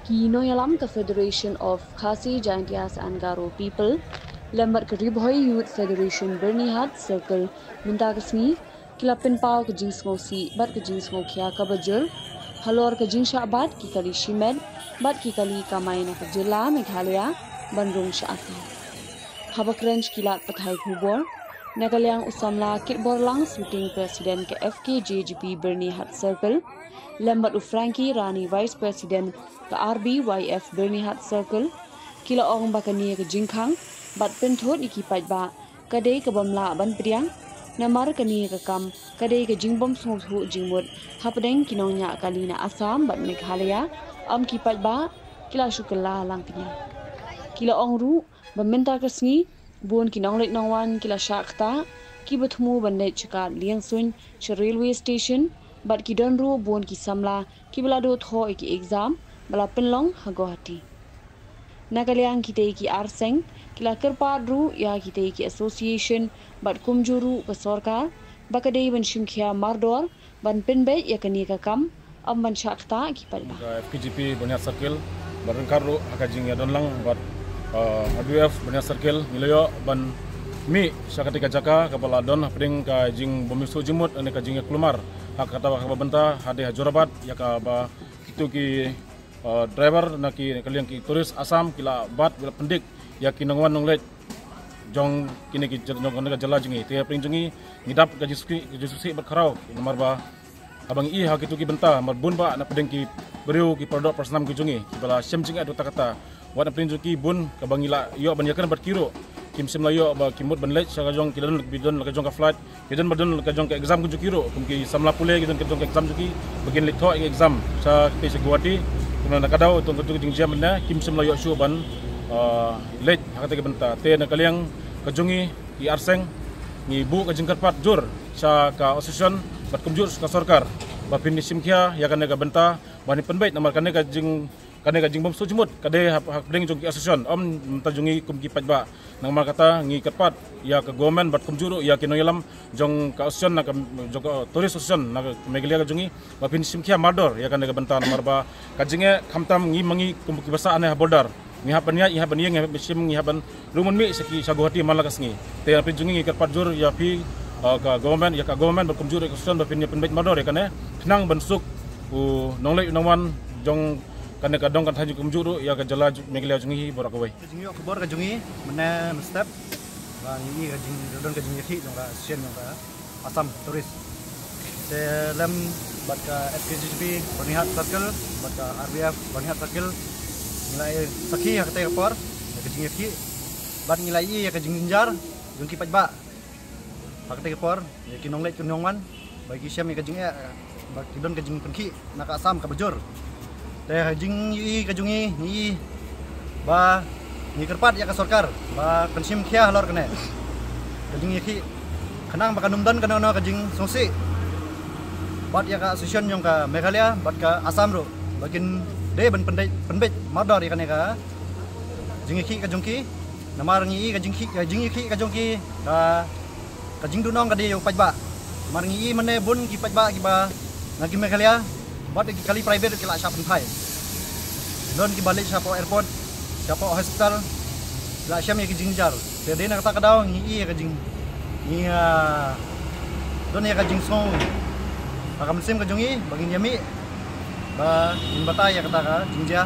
Kinoyalam ka Federation of Khasi Jaintias and Garo People, lembar ka Ribhoy Youth Federation Bernihat Circle, Mintagasmi, kilapin pao ka jings si bat ka jings kya ka bajur, halor ka jing bat ki kali shimed, bat ki kali kamay na ka jila Meghalaya, Bandung Syaafi. Habak range kilat patay hubor, Nagalyang usamla kitborlang shooting President ke FKJGP Bernihat Circle, lembat u Frankie Rani Vice President ke RBYF Bernihat Circle, kila ong bakani ke jingkhang, bat penthot ikipat ba, kadai ke bamla ban priang, namar kani ke kam, kadai ke jingbom sunghu jingmut, hapadeng kinongnya kalina Assam bat Meghalaya, kipat ba, kila syukala lang pinya. Kila ong ru, baminta kesngi, buon kinong lek nongwan kila syakta, ki bertemu bandai cekat liang sun ke railway station, bat ki donru buon ki samla, ki belado tho iki exam, bala penlong hago hati. Nagaliang kita iki arseng, kila kerpat ru ya kita iki association, bat kumjuru ke sorkar, bakadai ban syungkya mardor, ban penbet ya kani kakam, ban syakta ki padba. FKJP Bernihat Circle, barengkar ru hakajing ya donlang bat RBF Bernihat Circle nilayo ban mi syakatika jaka kapala don peding ka jing bomisu jimut ane ka jing kelumar hak kata ka benta hade hajorabat ya ka ba itu ki driver na ki kaliang ki turis Asam kila bat bila pendik ya ki nongwan nonglet jong kini ki jong ka jala jingi te pring jingi ngidap ka jisusi berkarau nomor ba abang i hak itu ki benta marbun ba na peding ki beriu ki produk personam ki jungi bala syam jingi adu kata wat aprin ki bun ka bangila yo banyakan berkiro kim sim layo ba kimut banlet sa kajong kidon bidon ka jong ka flight kidon badon ka jong ka exam ku jukiro kum ki samla pule kidon ka jong ka exam juki bagin litho exam sa te Guwahati kuna nakadaw tong ka jing jam na kim sim layo shu ban let hakata ka benta te na kaliang ka jongi ki arseng ni bu ka jing karpat jur sa ka association bat kumjur ka sarkar ba pin simkia ya kana ka benta bani penbait namar kana ka jing bom sujumut kade hak deng jong ki association tajungi kum ki pajba nang mal kata ngi kerpat ya ke government bat kumjuru ya kinoyalam jong ka association na jong turis association na Meghalaya ka jungi bapin simkia mardor ya kan ga benta nomor ba kajinge khamtam ngi mangi kum ki basa ane border ngi hapan ngi sim ngi hapan rumun mi saki Guwahati malakas ngi te apin jungi ngi kerpat jur ya pi ka government bat kumjuru association bapin penbait mardor ya kan tenang bensuk nonglek nongwan jong karena kadang kan haju kumjuru ya ke jala Meghalaya jungi borak away. Jungi aku bor ke jungi mana step, bang ini ke jungi don ke jungi ki jong ka sien jong ka Asam turis. Dalam bat ka FKJP Bernihat Circle, bat ka RBF Bernihat Circle nilai saki ya kata ekor ke jungi ki, bat nilai ya ke jungi jar jungi pajba. Kata ekor ya kinong lek kinongman bagi siam ya ke jungi bat kidon ke jungi penki nak Asam ka bejur. Teh jing yi kajungi ni ba ni kerpat ya ka sarkar ba pensim khia halor kene kajing yi kanang ba kanumdan kana na kajing songsi bat ya ka association yang ka Meghalaya bat ka Asam ro bagin de ban penbet mardor ya kene ka jing yi kajungki namar ngi kajing yi kajungki ka kajing dunong ka de yo pajba mar ngi mane bun ki pajba ki ba ngaki Meghalaya bat kali private kila siapa thai don ki balik siapa airport siapa hospital la siam ya kijingjar jadi nak kata kadau ngi ya kijing ni don ya kijing song akam sim kajungi bagin yami ba in bata ya kata ka jingja